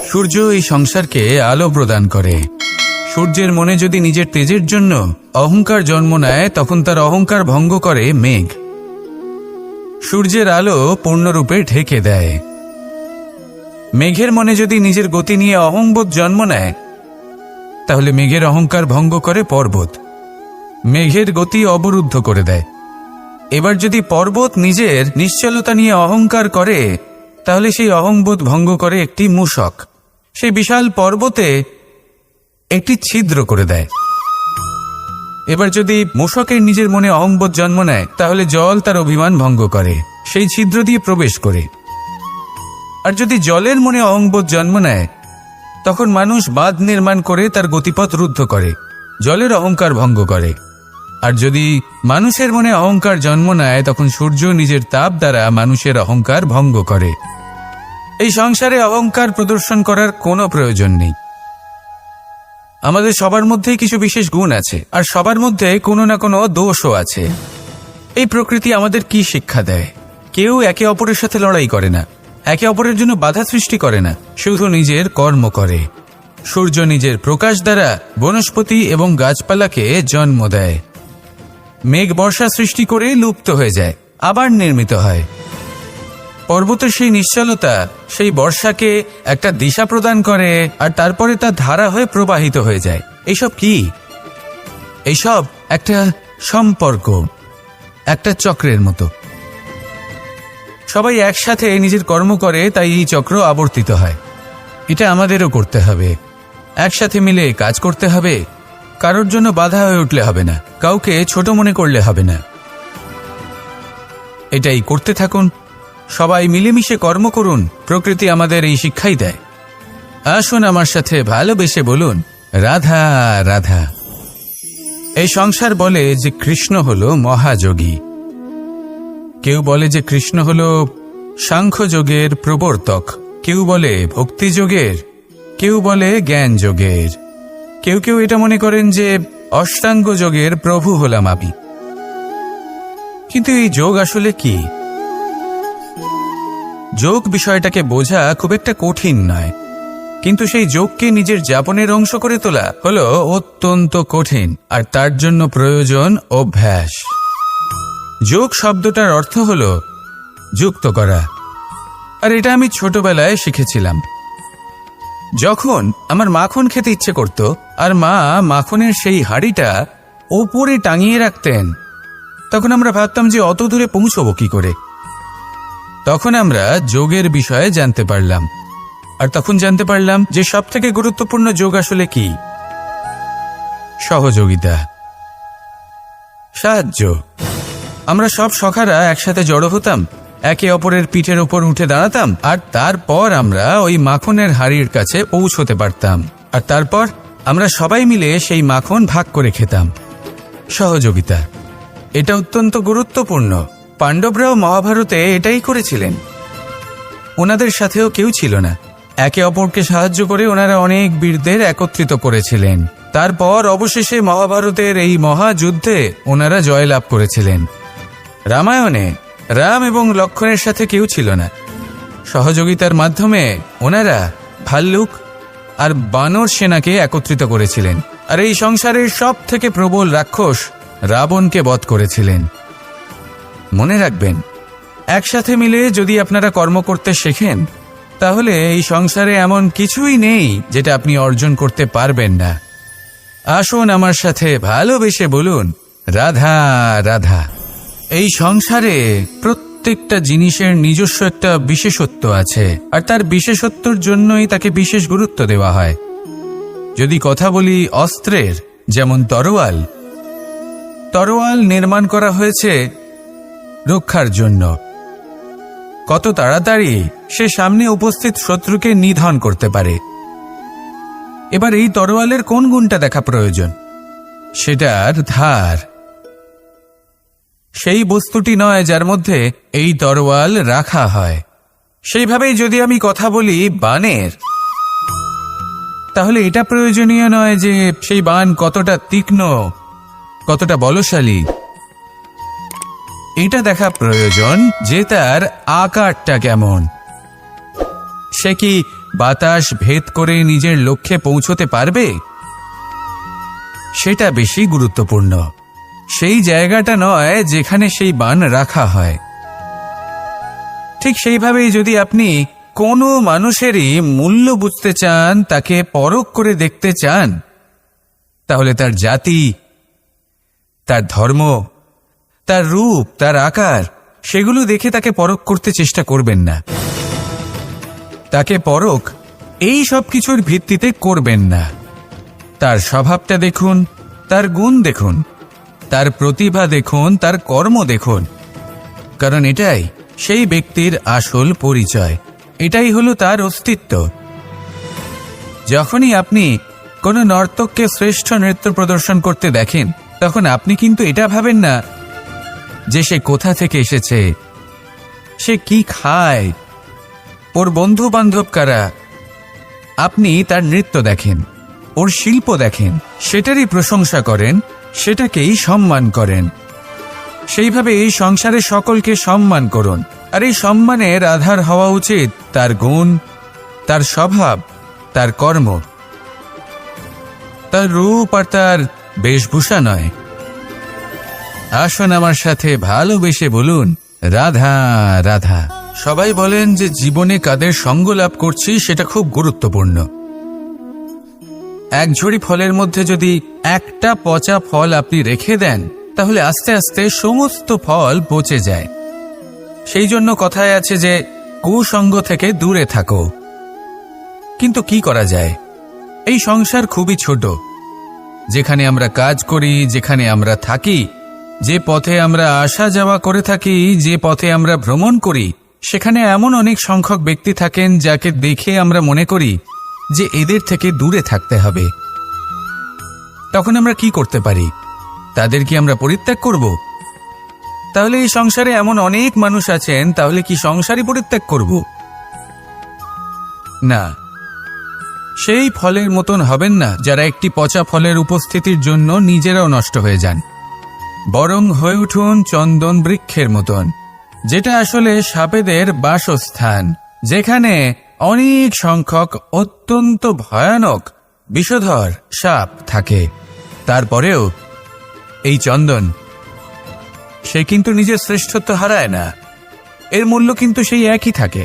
সূর্য এই সংসারকে আলো প্রদান করে। সূর্যের মনে যদি নিজের তেজের জন্য অহংকার জন্ম নেয়, তখন তার অহংকার ভঙ্গ করে মেঘ। সূর্যের আলো পূর্ণরূপে ঢেকে দেয়। মেঘের মনে যদি নিজের গতি নিয়ে অহংবোধ জন্ম নেয়, তাহলে মেঘের অহংকার ভঙ্গ করে পর্বত, মেঘের গতি অবরুদ্ধ করে দেয়। এবার যদি পর্বত নিজের নিশ্চলতা নিয়ে অহংকার করে, তাহলে সেই অহংবোধ ভঙ্গ করে একটি মূষক, সেই বিশাল পর্বতে একটি ছিদ্র করে দেয়। এবার যদি মূষকের নিজের মনে অহংবোধ জন্ম নেয়, তাহলে জল তার অভিমান ভঙ্গ করে, সেই ছিদ্র দিয়ে প্রবেশ করে। আর যদি জলের মনে অহংবোধ জন্ম নেয়, তখন মানুষ বাঁধ নির্মাণ করে তার গতিপথ রুদ্ধ করে, জলের অহংকার ভঙ্গ করে। আর যদি মানুষের মনে অহংকার জন্ম নেয়, তখন সূর্য নিজের তাপ দ্বারা মানুষের অহংকার ভঙ্গ করে। এই সংসারে অহংকার প্রদর্শন করার কোনো প্রয়োজন নেই। আমাদের সবার মধ্যেই কিছু বিশেষ গুণ আছে, আর সবার মধ্যে কোনো না কোনো দোষও আছে। এই প্রকৃতি আমাদের কি শিক্ষা দেয়? কেউ একে অপরের সাথে লড়াই করে না, একে অপরের জন্য বাধা সৃষ্টি করে না, শুধু নিজের কর্ম করে। সূর্য নিজের প্রকাশ দ্বারা বনস্পতি এবং গাছপালাকে জন্ম দেয়। মেঘ বর্ষা সৃষ্টি করে লুপ্ত হয়ে যায়, আবার নির্মিত হয়। পর্বতের সেই নিশ্চলতা সেই বর্ষাকে একটা দিশা প্রদান করে, আর তারপরে তা ধারা হয়ে প্রবাহিত হয়ে যায়। এইসব কি? এইসব একটা সম্পর্ক, একটা চক্রের মতো। সবাই একসাথে নিজের কর্ম করে, তাই এই চক্র আবর্তিত হয়। এটা আমাদেরও করতে হবে, একসাথে মিলে কাজ করতে হবে। কারোর জন্য বাধা হয়ে উঠলে হবে না, কাউকে ছোট মনে করলে হবে না। এটাই করতে থাকুন, সবাই মিলেমিশে কর্ম করুন। প্রকৃতি আমাদের এই শিক্ষাই দেয়। আসুন আমার সাথে ভালোবেসে বলুন, রাধা রাধা। এই সংসার বলে যে কৃষ্ণ হলো মহাযোগী, কেউ বলে যে কৃষ্ণ হলো সাংখ্যযোগের প্রবর্তক, কেউ বলে ভক্তিযোগের, কেউ বলে জ্ঞান যোগের, কেউ কেউ এটা মনে করেন যে অষ্টাঙ্গ যোগের প্রভু হলাম আমি। কিন্তু এই যোগ আসলে কি? যোগ বিষয়টাকে বোঝা খুব একটা কঠিন নয়, কিন্তু সেই যোগকে নিজের যাপনের অংশ করে তোলা হলো অত্যন্ত কঠিন, আর তার জন্য প্রয়োজন অভ্যাস। যোগ শব্দটার অর্থ হলো যুক্ত করা, আর এটা আমি ছোটবেলায় শিখেছিলাম। যখন আমার মাখন খেতে ইচ্ছে করত, আর মা মাখনের সেই হাঁড়িটা ওপরে টাঙিয়ে রাখতেন, তখন আমরা ভাবতাম যে অত দূরে পৌঁছবো কি করে। তখন আমরা যোগের বিষয়ে জানতে পারলাম, আর তখন জানতে পারলাম যে সবথেকে গুরুত্বপূর্ণ যোগ আসলে কি? সহযোগিতা, সাহায্য। আমরা সব সখারা একসাথে জড়ো হতাম, একে অপরের পিঠের ওপর উঠে দাঁড়াতাম, আর তারপর আমরা ওই মাখনের হাঁড়ির কাছে পৌঁছতে পারতাম, আর তারপর আমরা সবাই মিলে সেই মাখন ভাগ করে খেতাম। সহযোগিতা, এটা অত্যন্ত গুরুত্বপূর্ণ। পাণ্ডবরাও মহাভারতে এটাই করেছিলেন। ওনাদের সাথেও কেউ ছিল না, একে অপরকে সাহায্য করে ওনারা অনেক বীরদের একত্রিত করেছিলেন। তারপর অবশেষে মহাভারতের এই মহাযুদ্ধে ওনারা জয়লাভ করেছিলেন। রামায়ণে রাম এবং লক্ষ্মণের সাথে কেউ ছিল না। সহযোগিতার মাধ্যমে ওনারা ভাল্লুক আর বানর সেনাকে একত্রিত করেছিলেন, আর এই সংসারের সব থেকে প্রবল রাক্ষস রাবণকে বধ করেছিলেন। মনে রাখবেন, একসাথে মিলে যদি আপনারা কর্ম করতে শেখেন, তাহলে এই সংসারে এমন কিছুই নেই যেটা আপনি অর্জন করতে পারবেন না। আসুন আমার সাথে ভালোবেসে বলুন, রাধা রাধা। এই সংসারে প্রত্যেকটা জিনিসের নিজস্ব একটা বিশেষত্ব আছে, আর তার বিশেষত্বর জন্যই তাকে বিশেষ গুরুত্ব দেওয়া হয়। যদি কথা বলি অস্ত্রের, যেমন তরোয়াল, তরোয়াল নির্মাণ করা হয়েছে রক্ষার জন্য। কত তাড়াতাড়ি সে সামনে উপস্থিত শত্রুকে নিধন করতে পারে। এবার এই তরোয়ালের কোন গুণটা দেখা প্রয়োজন? সেটার ধার। সেই বস্তুটি নয় যার মধ্যে এই তরোয়াল রাখা হয়। সেইভাবেই যদি আমি কথা বলি বানের, তাহলে এটা প্রয়োজনীয় নয় যে সেই বান কতটা তীক্ষ্ণ, কতটা বলশালী। এটা দেখা প্রয়োজন যে তার আকারটা কেমন। সে কি বাতাস ভেদ করে নিজের লক্ষ্যে পৌঁছতে পারবে, সেটা বেশি গুরুত্বপূর্ণ। সেই জায়গাটা নয় যেখানে সেই বাণ রাখা হয়। ঠিক সেইভাবেই যদি আপনি কোনো মানুষেরই মূল্য বুঝতে চান, তাকে পরখ করে দেখতে চান, তাহলে তার জাতি, তার ধর্ম, তার রূপ, তার আকার, সেগুলো দেখে তাকে পরখ করতে চেষ্টা করবেন না। তাকে পরখ এই সব কিছুর ভিত্তিতে করবেন না। তার স্বভাবটা দেখুন, তার গুণ দেখুন, তার প্রতিভা দেখুন, তার কর্ম দেখুন, কারণ এটাই সেই ব্যক্তির আসল পরিচয়, এটাই হলো তার অস্তিত্ব। যখনই আপনি কোনো নর্তককে শ্রেষ্ঠ নৃত্য প্রদর্শন করতে দেখেন, তখন আপনি কিন্তু এটা ভাবেন না যে সে কোথা থেকে এসেছে, সে কি খায়, ওর বন্ধু বান্ধব কারা। আপনি তার নৃত্য দেখেন, ওর শিল্প দেখেন, সেটারই প্রশংসা করেন, সেটাকেই সম্মান করেন। সেইভাবে এই সংসারে সকলকে সম্মান করুন। আর এই সম্মানের আধার হওয়া উচিত তার গুণ, তার স্বভাব, তার কর্ম, তার রূপ আর তার বেশভূষা নয়। আসুন আমার সাথে ভালোবেসে বলুন, রাধা রাধা। সবাই বলেন যে জীবনে কাদের সঙ্গ লাভ করছি সেটা খুব গুরুত্বপূর্ণ। এক ঝুড়ি ফলের মধ্যে যদি একটা পচা ফল আপনি রেখে দেন, তাহলে আস্তে আস্তে সমস্ত ফল পচে যায়। সেই জন্য কথায় আছে যে কুসঙ্গ থেকে দূরে থাকো। কিন্তু কি করা যায়, এই সংসার খুবই ছোট। যেখানে আমরা কাজ করি, যেখানে আমরা থাকি, যে পথে আমরা আসা যাওয়া করে থাকি, যে পথে আমরা ভ্রমণ করি, সেখানে এমন অনেক সংখ্যক ব্যক্তি থাকেন যাকে দেখে আমরা মনে করি যে এদের থেকে দূরে থাকতে হবে। তখন আমরা কি করতে পারি? তাদের কি আমরা পরিত্যাগ করব? তাহলে এই সংসারে এমন অনেক মানুষ আছেন, তাহলে কি সংসারই পরিত্যাগ করব? না, সেই ফলের মতন হবেন না যারা একটি পচা ফলের উপস্থিতির জন্য নিজেরাও নষ্ট হয়ে যান। বরং হয়ে উঠুন চন্দন বৃক্ষের মতন, যেটা আসলে সাপেদের বাসস্থান, যেখানে অনেক সংখ্যক অত্যন্ত ভয়ানক বিষধর সাপ থাকে। তারপরেও এই চন্দন, সে কিন্তু নিজের শ্রেষ্ঠত্ব হারায় না, এর মূল্য কিন্তু সেই একই থাকে।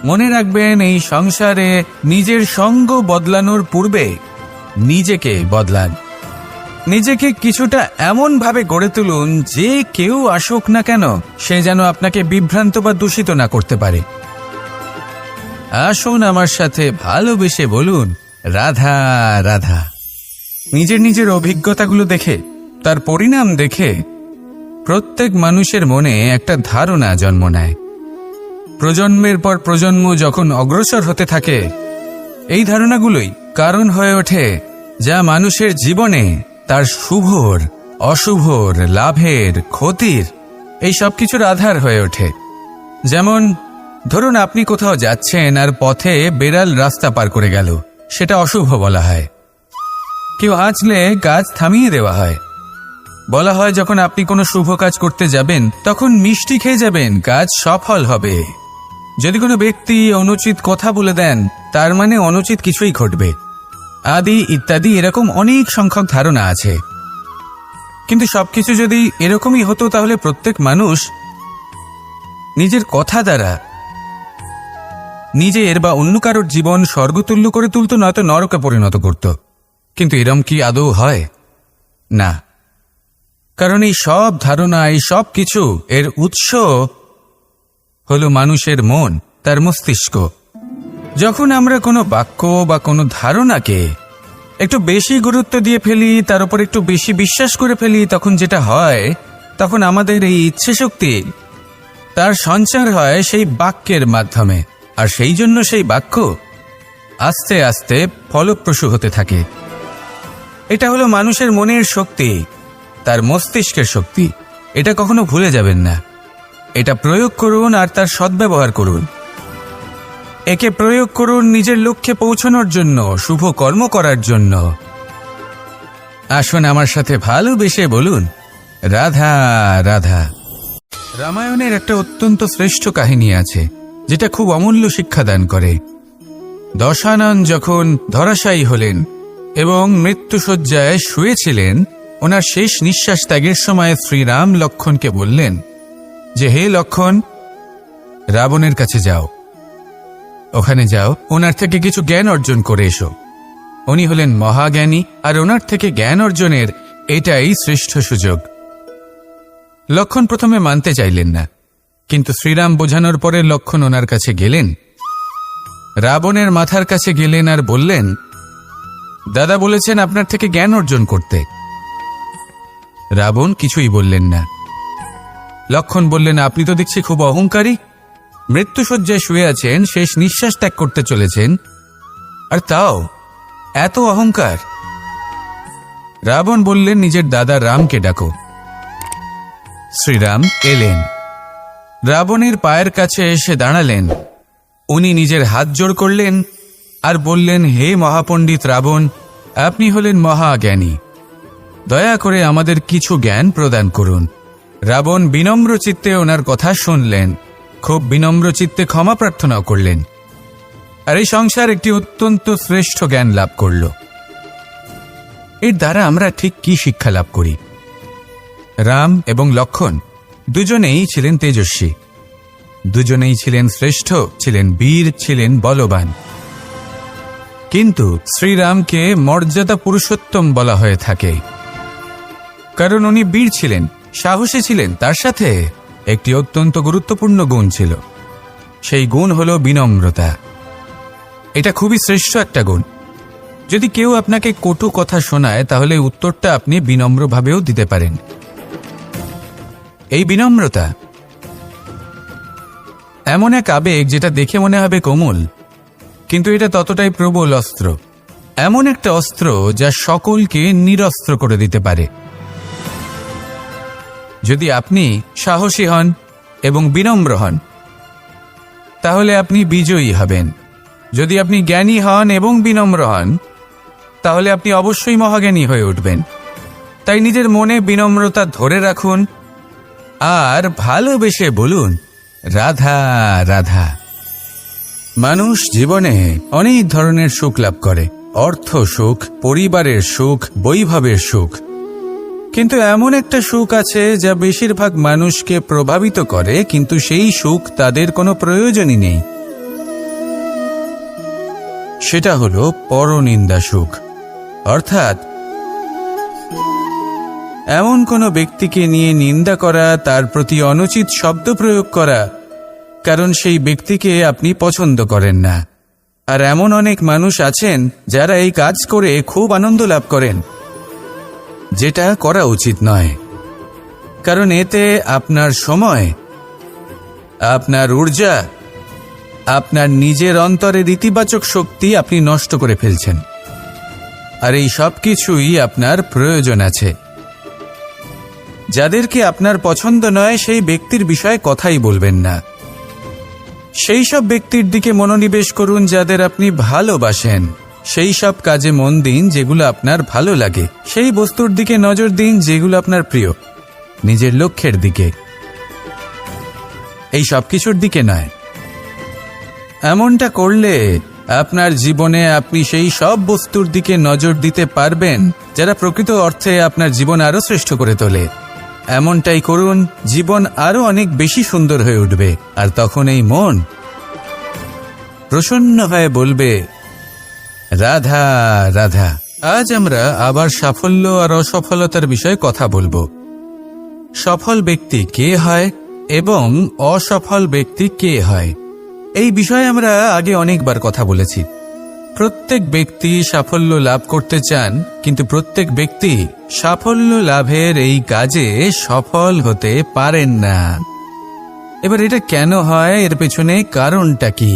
মনে রাখবেন, এই সংসারে নিজের সঙ্গ বদলানোর পূর্বে নিজেকে বদলান। নিজেকে কিছুটা এমন ভাবে গড়ে তুলুন যে কেউ আসুক না কেন সে যেন আপনাকে বিভ্রান্ত বা দূষিত না করতে পারে। আসুন আমার সাথে ভালোবেসে বলুন, রাধা রাধা। নিজের নিজের অভিজ্ঞতাগুলো দেখে, তার পরিণাম দেখে প্রত্যেক মানুষের মনে একটা ধারণা জন্ম নেয়। প্রজন্মের পর প্রজন্ম যখন অগ্রসর হতে থাকে, এই ধারণাগুলোই কারণ হয়ে ওঠে যা মানুষের জীবনে তার শুভর, অশুভর, লাভের, ক্ষতির, এই সব কিছুর আধার হয়ে ওঠে। যেমন ধরুন, আপনি কোথাও যাচ্ছেন আর পথে বেড়াল রাস্তা পার করে গেল, সেটা অশুভ বলা হয়। কেউ হাঁচলে কাজ থামিয়ে দেওয়া হয়। বলা হয় যখন আপনি কোনো শুভ কাজ করতে যাবেন তখন মিষ্টি খেয়ে যাবেন, কাজ সফল হবে। যদি কোনো ব্যক্তি অনুচিত কথা বলে দেন, তার মানে অনুচিত কিছুই ঘটবে, আদি ইত্যাদি। এরকম অনেক সংখ্যক ধারণা আছে। কিন্তু সবকিছু যদি এরকমই হতো, তাহলে প্রত্যেক মানুষ নিজের কথা দ্বারা নিজের বা অন্য কারোর জীবন স্বর্গতুল্য করে তুলত, নয়তো নরকে পরিণত করত। কিন্তু এরম কি আদৌ হয়? না। কারণ এই সব ধারণা, এই সব কিছু, এর উৎস হলো মানুষের মন, তার মস্তিষ্ক। যখন আমরা কোনো বাক্য বা কোনো ধারণাকে একটু বেশি গুরুত্ব দিয়ে ফেলি, তার উপর একটু বেশি বিশ্বাস করে ফেলি, তখন যেটা হয়, তখন আমাদের এই ইচ্ছে শক্তি, তার সঞ্চার হয় সেই বাক্যের মাধ্যমে। আর সেই জন্য সেই বাক্য আস্তে আস্তে ফলপ্রসূ হতে থাকে। এটা হলো মানুষের মনের শক্তি, তার মস্তিষ্কের শক্তি। এটা কখনো ভুলে যাবেন না। এটা প্রয়োগ করুন আর তার সদ্ব্যবহার করুন। একে প্রয়োগ করুন নিজের লক্ষ্যে পৌঁছানোর জন্য, শুভ কর্ম করার জন্য। আসুন আমার সাথে ভালোবেসে বলুন, রাধা রাধা। রামায়ণের একটা অত্যন্ত শ্রেষ্ঠ কাহিনী আছে, যেটা খুব অমূল্য শিক্ষাদান করে। দশানন যখন ধরাশায়ী হলেন এবং মৃত্যুশয্যায় শুয়েছিলেন, ওনার শেষ নিঃশ্বাস ত্যাগের সময় শ্রীরাম লক্ষ্মণকে বললেন যে, হে লক্ষ্মণ, রাবণের কাছে যাও, ওখানে যাও, ওনার থেকে কিছু জ্ঞান অর্জন করে এসো। উনি হলেন মহাজ্ঞানী, আর ওনার থেকে জ্ঞান অর্জনের এটাই শ্রেষ্ঠ সুযোগ। লক্ষ্মণ প্রথমে মানতে চাইলেন না, কিন্তু শ্রীরাম বোঝানোর পরে লক্ষ্মণ ওনার কাছে গেলেন, রাবণের মাথার কাছে গেলেন আর বললেন, দাদা বলেছেন আপনার থেকে জ্ঞান অর্জন করতে। রাবণ কিছুই বললেন না। লক্ষ্মণ বললেন, আপনি তো দেখছি খুব অহংকারী, মৃত্যুশয্যায় শুয়ে আছেন, শেষ নিঃশ্বাস ত্যাগ করতে চলেছেন, আর তাও এত অহংকার। রাবণ বললেন, নিজের দাদা রামকে ডাকো। শ্রীরাম এলেন, রাবণের পায়ের কাছে এসে দাঁড়ালেন। উনি নিজের হাত জোড় করলেন আর বললেন, হে মহাপণ্ডিত রাবণ, আপনি হলেন মহাজ্ঞানী, দয়া করে আমাদের কিছু জ্ঞান প্রদান করুন। রাবণ বিনম্র চিত্তে ওনার কথা শুনলেন, খুব বিনম্র চিত্তে ক্ষমা প্রার্থনাও করলেন, আর এই সংসার একটি অত্যন্ত শ্রেষ্ঠ জ্ঞান লাভ করল। এর দ্বারা আমরা ঠিক কি শিক্ষা লাভ করি? রাম এবং লক্ষ্মণ দুজনেই ছিলেন তেজস্বী, দুজনেই ছিলেন শ্রেষ্ঠ, ছিলেন বীর, ছিলেন বলবান। কিন্তু শ্রীরামকে মর্যাদা পুরুষোত্তম বলা হয়ে থাকে, কারণ উনি বীর ছিলেন, সাহসী ছিলেন, তার সাথে একটি অত্যন্ত গুরুত্বপূর্ণ গুণ ছিল। সেই গুণ হল বিনম্রতা। এটা খুবই শ্রেষ্ঠ একটা গুণ। যদি কেউ আপনাকে কটু কথা শোনায়, তাহলে উত্তরটা আপনি বিনম্রভাবেও দিতে পারেন। এই বিনম্রতা এমন এক আবেগ যেটা দেখে মনে হবে কোমল, কিন্তু এটা ততটাই প্রবল অস্ত্র, এমন একটা অস্ত্র যা সকলকে নিরস্ত্র করে দিতে পারে। যদি আপনি সাহসী হন এবং বিনম্র হন, তাহলে আপনি বিজয়ী হবেন। যদি আপনি জ্ঞানী হন এবং বিনম্র হন, তাহলে আপনি অবশ্যই মহাজ্ঞানী হয়ে উঠবেন। তাই নিজের মনে বিনম্রতা ধরে রাখুন আর ভালোবেসে বলুন, রাধা রাধা। মানুষ জীবনে অনেক ধরনের সুখ লাভ করে, অর্থ সুখ, পরিবারের সুখ, বৈভবের সুখ, কিন্তু এমন একটা সুখ আছে যা বেশিরভাগ মানুষকে প্রভাবিত করে, কিন্তু সেই সুখ তাদের কোনো প্রয়োজনই নেই। সেটা হলো পরনিন্দা সুখ, অর্থাৎ এমন কোনো ব্যক্তিকে নিয়ে নিন্দা করা, তার প্রতি অনুচিত শব্দ প্রয়োগ করা, কারণ সেই ব্যক্তিকে আপনি পছন্দ করেন না। আর এমন অনেক মানুষ আছেন যারা এই কাজ করে খুব আনন্দ লাভ করেন, যেটা করা উচিত নয়, কারণ এতে আপনার সময়, আপনার ঊর্জা, আপনার নিজের অন্তরের ইতিবাচক শক্তি আপনি নষ্ট করে ফেলছেন। আর এই সব কিছুই আপনার প্রয়োজন আছে। যাদেরকে আপনার পছন্দ নয়, সেই ব্যক্তির বিষয়ে কথাই বলবেন না। সেই সব ব্যক্তির দিকে মনোনিবেশ করুন যাদের আপনি ভালোবাসেন। সেই সব কাজে মন দিন যেগুলো আপনার ভালো লাগে। সেই বস্তুর দিকে নজর দিন যেগুলো আপনার প্রিয়, নিজের লক্ষ্যের দিকে, এই সব কিছুর দিকে নয়। এমনটা করলে আপনার জীবনে আপনি সেই সব বস্তুর দিকে নজর দিতে পারবেন যারা প্রকৃত অর্থে আপনার জীবন আরো শ্রেষ্ঠ করে তোলে। এমনটাই করুন, জীবন আরো অনেক বেশি সুন্দর হয়ে উঠবে। আর তখন এই মন প্রসন্ন হয়ে বলবে, রাধা রাধা। আজ আমরা আবার সাফল্য আর অসফলতার বিষয়ে কথা বলবো। সফল ব্যক্তি কে হয় এবং অসফল ব্যক্তি কে হয়, এই বিষয়ে আমরা আগে অনেকবার কথা বলেছি। প্রত্যেক ব্যক্তি সাফল্য লাভ করতে চান, কিন্তু প্রত্যেক ব্যক্তি সাফল্য লাভের এই কাজে সফল হতে পারেন না। এবার এটা কেন হয়, এর পেছনে কারণটা কি?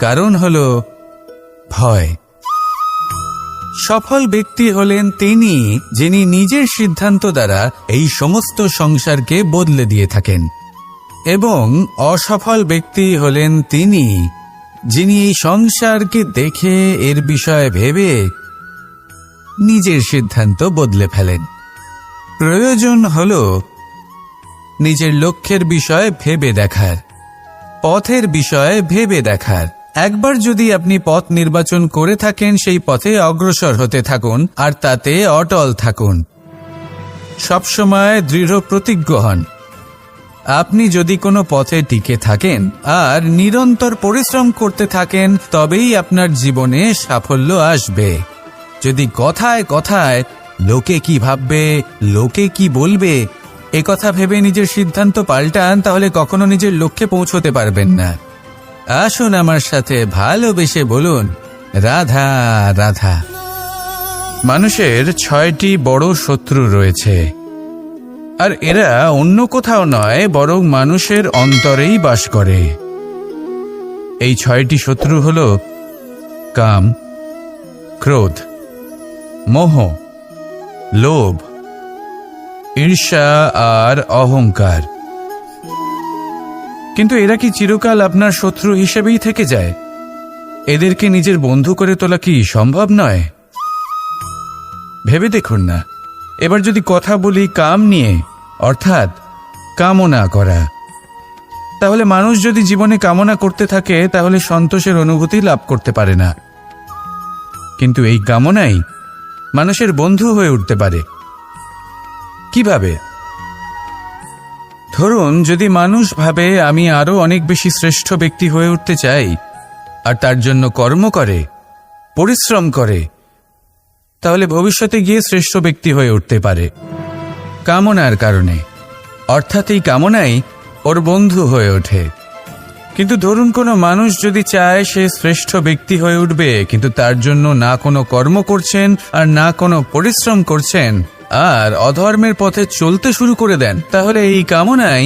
কারণ হলো ভয়। সফল ব্যক্তি হলেন তিনি যিনি নিজের সিদ্ধান্ত দ্বারা এই সমস্ত সংসারকে বদলে দিয়ে থাকেন, এবং অসফল ব্যক্তি হলেন তিনি যিনি এই সংসারকে দেখে এর বিষয়ে ভেবে নিজের সিদ্ধান্ত বদলে ফেলেন। প্রয়োজন হল নিজের লক্ষ্যের বিষয়ে ভেবে দেখার, পথের বিষয়ে ভেবে দেখার। একবার যদি আপনি পথ নির্বাচন করে থাকেন, সেই পথে অগ্রসর হতে থাকুন আর তাতে অটল থাকুন। সবসময় দৃঢ় প্রতিজ্ঞ হন। আপনি যদি কোনো পথে টিকে থাকেন আর নিরন্তর পরিশ্রম করতে থাকেন, তবেই আপনার জীবনে সাফল্য আসবে। যদি কথায় কথায় লোকে কি ভাববে, লোকে কি বলবে, একথা ভেবে নিজের সিদ্ধান্ত পাল্টান, তাহলে কখনো নিজের লক্ষ্যে পৌঁছতে পারবেন না। আসুন আমার সাথে ভালোবেসে বলুন, রাধা রাধা। মানুষের 6টি বড় শত্রু রয়েছে, আর এরা অন্য কোথাও নয়, বরং মানুষের অন্তরেই বাস করে। এই 6টি শত্রু হল কাম, ক্রোধ, মোহ, লোভ, ঈর্ষা আর অহংকার। কিন্তু এরা কি চিরকাল আপনার শত্রু হিসেবেই থেকে যায়? এদেরকে নিজের বন্ধু করে তোলা কি সম্ভব নয়? ভেবে দেখুন না। এবার যদি কথা বলি কাম নিয়ে, অর্থাৎ কামনা করা, তাহলে মানুষ যদি জীবনে কামনা করতে থাকে, তাহলে সন্তোষের অনুভূতি লাভ করতে পারে না। কিন্তু এই কামনাই মানুষের বন্ধু হয়ে উঠতে পারে। কিভাবে? ধরুন, যদি মানুষ ভাবে আমি আরো অনেক বেশি শ্রেষ্ঠ ব্যক্তি হয়ে উঠতে চাই, আর তার জন্য কর্ম করে, পরিশ্রম করে, তাহলে ভবিষ্যতে গিয়ে শ্রেষ্ঠ ব্যক্তি হয়ে উঠতে পারে কামনার কারণে। অর্থাৎ এই কামনাই ওর বন্ধু হয়ে ওঠে। কিন্তু ধরুন, কোনো মানুষ যদি চায় সে শ্রেষ্ঠ ব্যক্তি হয়ে উঠবে, কিন্তু তার জন্য না কোনো কর্ম করছেন আর না কোনো পরিশ্রম করছেন, আর অধর্মের পথে চলতে শুরু করে দেন, তাহলে এই কামনাই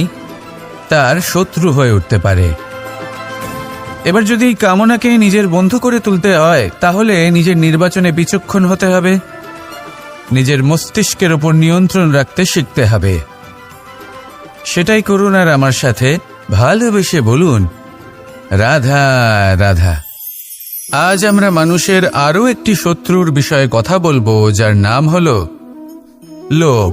তার শত্রু হয়ে উঠতে পারে। এবার যদি এই কামনাকে নিজের বন্ধু করে তুলতে হয়, তাহলে নিজের নির্বাচনে বিচক্ষণ হতে হবে, নিজের মস্তিষ্কের ওপর নিয়ন্ত্রণ রাখতে শিখতে হবে। সেটাই করুন আর আমার সাথে ভালোবেসে বলুন, রাধা রাধা। আজ আমরা মানুষের আরও একটি শত্রুর বিষয়ে কথা বলবো, যার নাম হলো লোভ।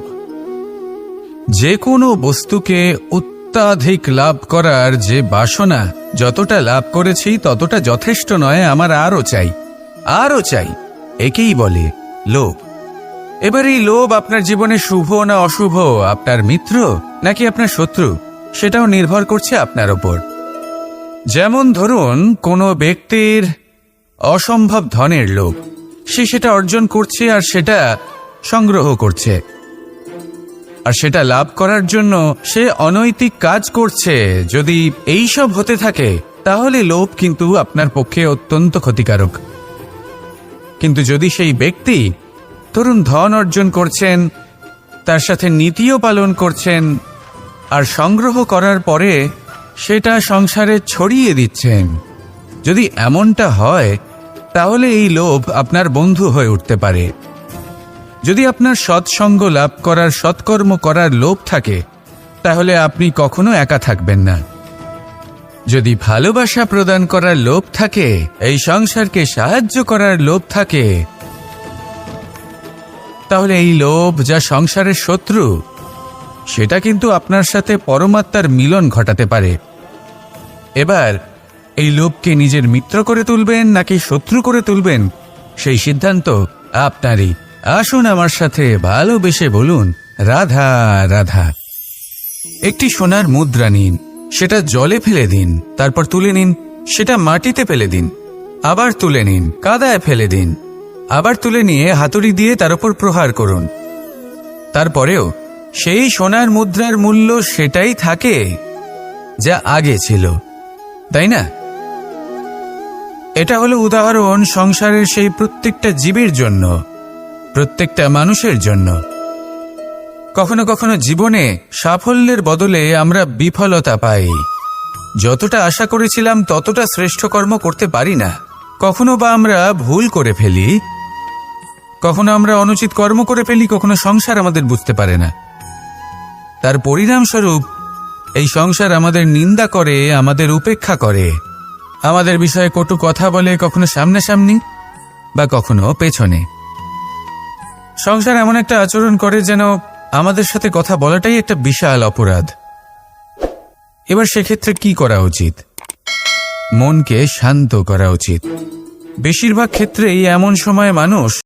যে কোনো বস্তুকে অত্যাধিক লাভ করার যে বাসনা, যতটা লাভ করেছি ততটা যথেষ্ট নয়, আমার আরও চাই, আরও চাই, একেই বলে লোভ। এবার এই লোভ আপনার জীবনে শুভ না অশুভ, আপনার মিত্র নাকি আপনার শত্রু, সেটাও নির্ভর করছে আপনার ওপর। যেমন ধরুন, কোনো ব্যক্তির অসম্ভব ধনের লোভ, সে সেটা অর্জন করছে আর সেটা সংগ্রহ করছে, আর সেটা লাভ করার জন্য সে অনৈতিক কাজ করছে। যদি এই সব হতে থাকে, তাহলে লোভ কিন্তু আপনার পক্ষে অত্যন্ত ক্ষতিকারক। কিন্তু যদি সেই ব্যক্তি ধরুন ধন অর্জন করছেন, তার সাথে নীতিও পালন করছেন, আর সংগ্রহ করার পরে সেটা সংসারে ছড়িয়ে দিচ্ছেন, যদি এমনটা হয়, তাহলে এই লোভ আপনার বন্ধু হয়ে উঠতে পারে। যদি আপনার সৎসঙ্গ লাভ করার, সৎকর্ম করার লোভ থাকে, তাহলে আপনি কখনো একা থাকবেন না। যদি ভালোবাসা প্রদান করার লোভ থাকে, এই সংসারকে সাহায্য করার লোভ থাকে, তাহলে এই লোভ, যা সংসারের শত্রু, সেটা কিন্তু আপনার সাথে পরমাত্মার মিলন ঘটাতে পারে। এবার এই লোভকে নিজের মিত্র করে তুলবেন নাকি শত্রু করে তুলবেন, সেই সিদ্ধান্ত আপনারই। আসুন আমার সাথে ভালোবেসে বলুন, রাধা রাধা। একটি সোনার মুদ্রা নিন, সেটা জলে ফেলে দিন, তারপর তুলে নিন, সেটা মাটিতে ফেলে দিন, আবার তুলে নিন, কাদায় ফেলে দিন, আবার তুলে নিয়ে হাতুড়ি দিয়ে তার উপর প্রহার করুন। তারপরেও সেই সোনার মুদ্রার মূল্য সেটাই থাকে যা আগে ছিল, তাই না? এটা হলো উদাহরণ সংসারের সেই প্রত্যেকটা জীবের জন্য, প্রত্যেকটা মানুষের জন্য। কখনো কখনো জীবনে সাফল্যের বদলে আমরা বিফলতা পাই। যতটা আশা করেছিলাম ততটা শ্রেষ্ঠ কর্ম করতে পারি না। কখনো বা আমরা ভুল করে ফেলি, কখনো আমরা অনুচিত কর্ম করে ফেলি, কখনো সংসার আমাদের বুঝতে পারে না। তার পরিণামস্বরূপ এই সংসার আমাদের নিন্দা করে, আমাদের উপেক্ষা করে, আমাদের বিষয়ে কটু কথা বলে, কখনো সামনাসামনি বা কখনো পেছনে। সংসার এমন একটা আচরণ করে যেন আমাদের সাথে কথা বলাটাই একটা বিশাল অপরাধ। এবার সেক্ষেত্রে কি করা উচিত? মনকে শান্ত করা উচিত। বেশিরভাগ ক্ষেত্রেই এমন সময় মানুষ